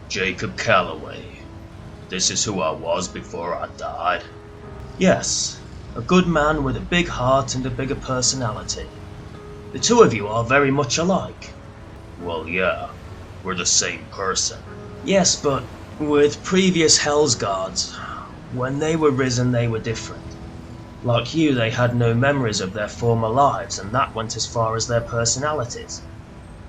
Jacob Calloway. This is who I was before I died. Yes, a good man with a big heart and a bigger personality. The two of you are very much alike. Well, yeah, we're the same person. Yes, but with previous Helsgaards, when they were risen they were different. Like you, they had no memories of their former lives, and that went as far as their personalities.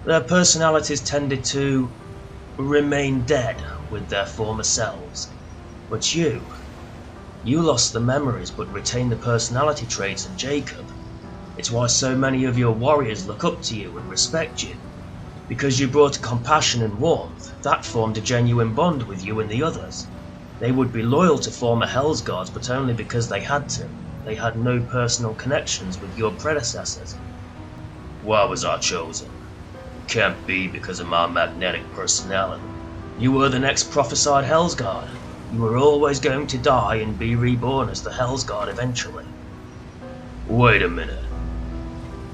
Their personalities tended to remain dead with their former selves. But you lost the memories but retained the personality traits of Jacob. It's why so many of your warriors look up to you and respect you. Because you brought compassion and warmth, that formed a genuine bond with you and the others. They would be loyal to former Helsgaards, but only because they had to. They had no personal connections with your predecessors. Why was I chosen? It can't be because of my magnetic personality. You were the next prophesied Helsgaard. You were always going to die and be reborn as the Helsgaard eventually. Wait a minute.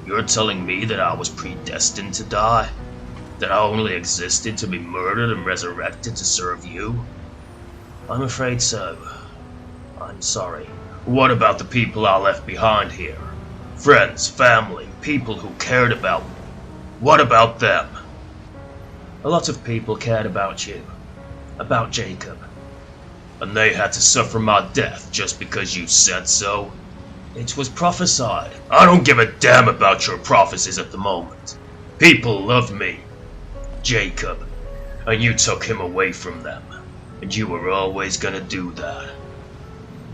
You're telling me that I was predestined to die? That I only existed to be murdered and resurrected to serve you? I'm afraid so. I'm sorry. What about the people I left behind here? Friends, family, people who cared about me. What about them? A lot of people cared about you. About Jacob. And they had to suffer my death just because you said so? It was prophesied. I don't give a damn about your prophecies at the moment. People love me. Jacob. And you took him away from them. And you were always gonna do that.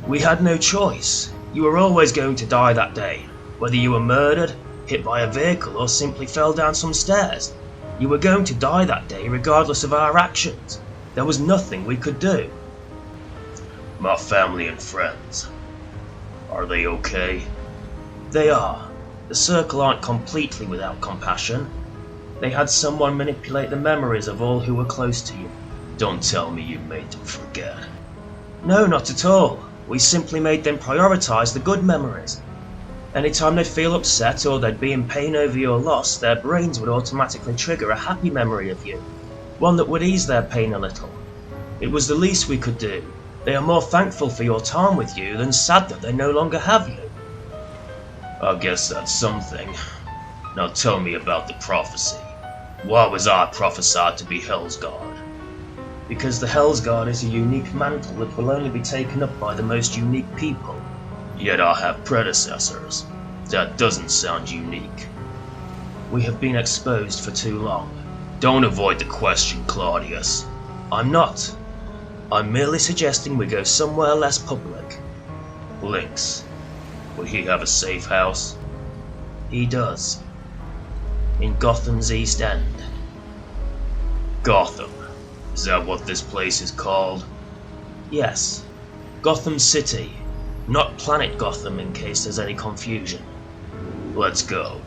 We had no choice. You were always going to die that day. Whether you were murdered, hit by a vehicle, or simply fell down some stairs. You were going to die that day regardless of our actions. There was nothing we could do. My family and friends. Are they okay? They are. The Circle aren't completely without compassion. They had someone manipulate the memories of all who were close to you. Don't tell me you made them forget. No, not at all. We simply made them prioritize the good memories. Anytime they'd feel upset or they'd be in pain over your loss, their brains would automatically trigger a happy memory of you. One that would ease their pain a little. It was the least we could do. They are more thankful for your time with you than sad that they no longer have you. I guess that's something. Now tell me about the prophecy. Why was I prophesied to be Helsgaard? Because the Helsgaard is a unique mantle that will only be taken up by the most unique people. Yet I have predecessors. That doesn't sound unique. We have been exposed for too long. Don't avoid the question, Claudius. I'm not. I'm merely suggesting we go somewhere less public. Lynx. Would he have a safe house? He does. In Gotham's East End. Gotham? Is that what this place is called? Yes. Gotham City. Not Planet Gotham, in case there's any confusion. Let's go.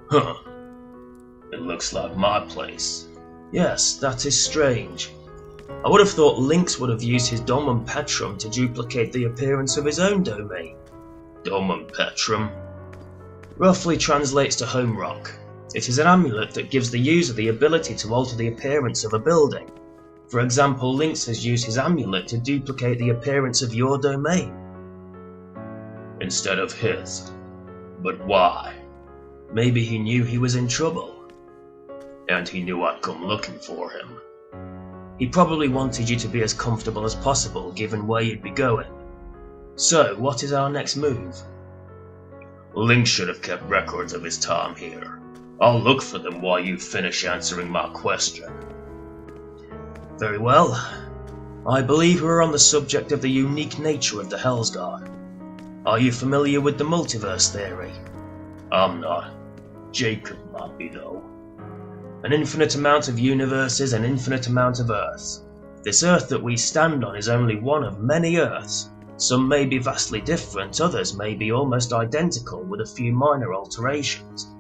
Huh. It looks like my place. Yes, that is strange. I would have thought Lynx would have used his Domum Petrum to duplicate the appearance of his own domain. Domum Petrum? Roughly translates to home rock. It is an amulet that gives the user the ability to alter the appearance of a building. For example, Lynx has used his amulet to duplicate the appearance of your domain. Instead of his. But why? Maybe he knew he was in trouble. And he knew I'd come looking for him. He probably wanted you to be as comfortable as possible given where you'd be going. So, what is our next move? Lynx should have kept records of his time here. I'll look for them while you finish answering my question. Very well. I believe we're on the subject of the unique nature of the Helsgaard. Are you familiar with the multiverse theory? I'm not. Jacob might be though. An infinite amount of universes, an infinite amount of Earths. This Earth that we stand on is only one of many Earths. Some may be vastly different, others may be almost identical with a few minor alterations.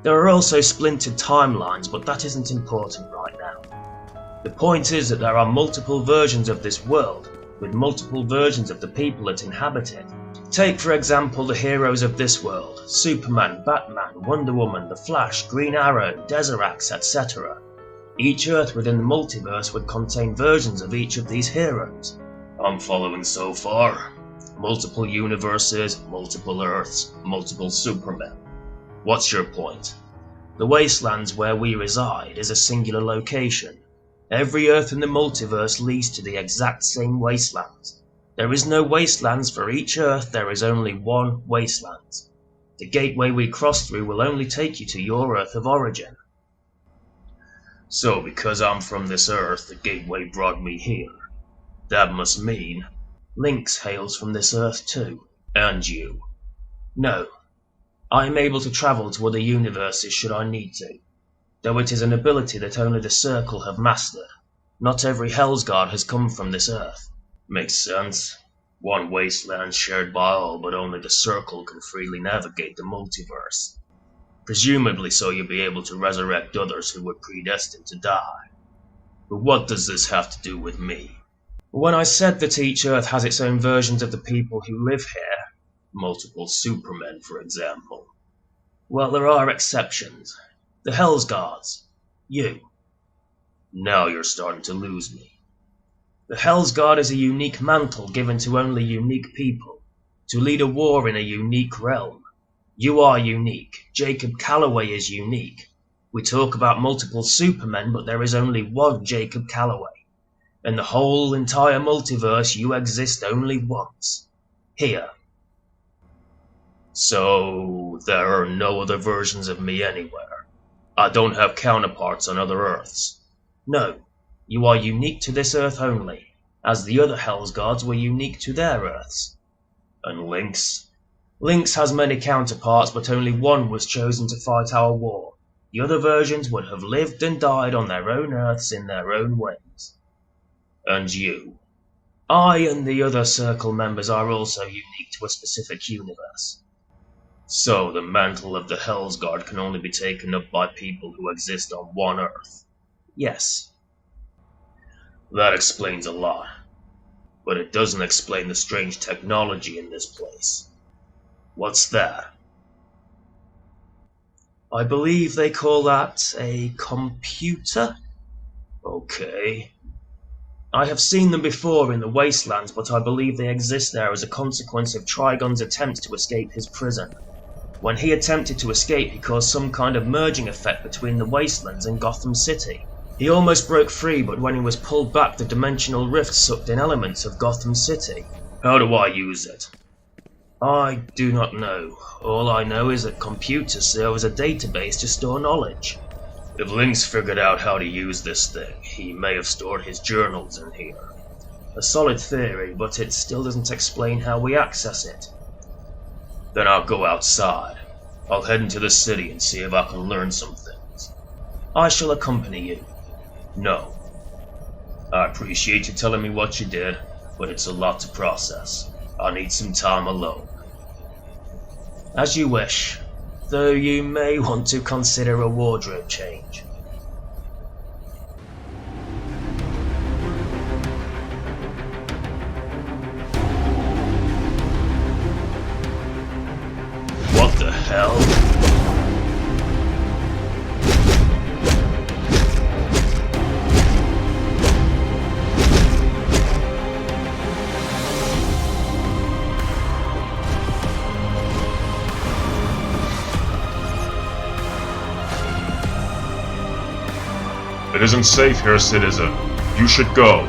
There are also splintered timelines, but that isn't important right now. The point is that there are multiple versions of this world, with multiple versions of the people that inhabit it. Take for example the heroes of this world: Superman, Batman, Wonder Woman, The Flash, Green Arrow, Dezaras, etc. Each Earth within the multiverse would contain versions of each of these heroes. I'm following so far. Multiple universes, multiple Earths, multiple Supermen. What's your point? The wastelands where we reside is a singular location. Every Earth in the multiverse leads to the exact same wastelands. There is no wastelands for each Earth, there is only one wasteland. The gateway we cross through will only take you to your Earth of origin. So because I'm from this Earth, the gateway brought me here. That must mean... Lynx hails from this Earth too. And you? No. I am able to travel to other universes should I need to, though it is an ability that only the Circle have mastered. Not every Helsgaard has come from this Earth. Makes sense. One wasteland shared by all, but only the Circle can freely navigate the multiverse. Presumably so you'll be able to resurrect others who were predestined to die. But what does this have to do with me? When I said that each Earth has its own versions of the people who live here, multiple Supermen, for example. Well, there are exceptions. The Helsgaards. You. Now you're starting to lose me. The Helsgaard is a unique mantle given to only unique people, to lead a war in a unique realm. You are unique. Jacob Calloway is unique. We talk about multiple Supermen, but there is only one Jacob Calloway. In the whole entire multiverse, you exist only once. Here. So, there are no other versions of me anywhere. I don't have counterparts on other Earths. No, you are unique to this Earth only, as the other Helsgaards were unique to their Earths. And Lynx? Lynx has many counterparts, but only one was chosen to fight our war. The other versions would have lived and died on their own Earths in their own ways. And you? I and the other Circle members are also unique to a specific universe. So the mantle of the Helsgaard can only be taken up by people who exist on one Earth? Yes. That explains a lot. But it doesn't explain the strange technology in this place. What's that? I believe they call that a computer? Okay. I have seen them before in the wastelands, but I believe they exist there as a consequence of Trigon's attempt to escape his prison. When he attempted to escape, he caused some kind of merging effect between the wastelands and Gotham City. He almost broke free, but when he was pulled back, the dimensional rift sucked in elements of Gotham City. How do I use it? I do not know. All I know is that computers serve as a database to store knowledge. If Lynx figured out how to use this thing, he may have stored his journals in here. A solid theory, but it still doesn't explain how we access it. Then I'll go outside. I'll head into the city and see if I can learn some things. I shall accompany you. No. I appreciate you telling me what you did, but it's a lot to process. I need some time alone. As you wish, though you may want to consider a wardrobe change. What the hell? It isn't safe here, citizen. You should go.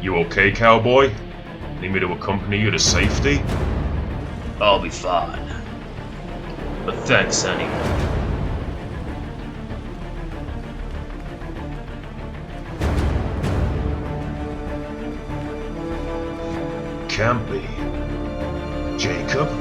You okay, cowboy? Need me to accompany you to safety? I'll be fine. But thanks anyway. Can't be. Jacob?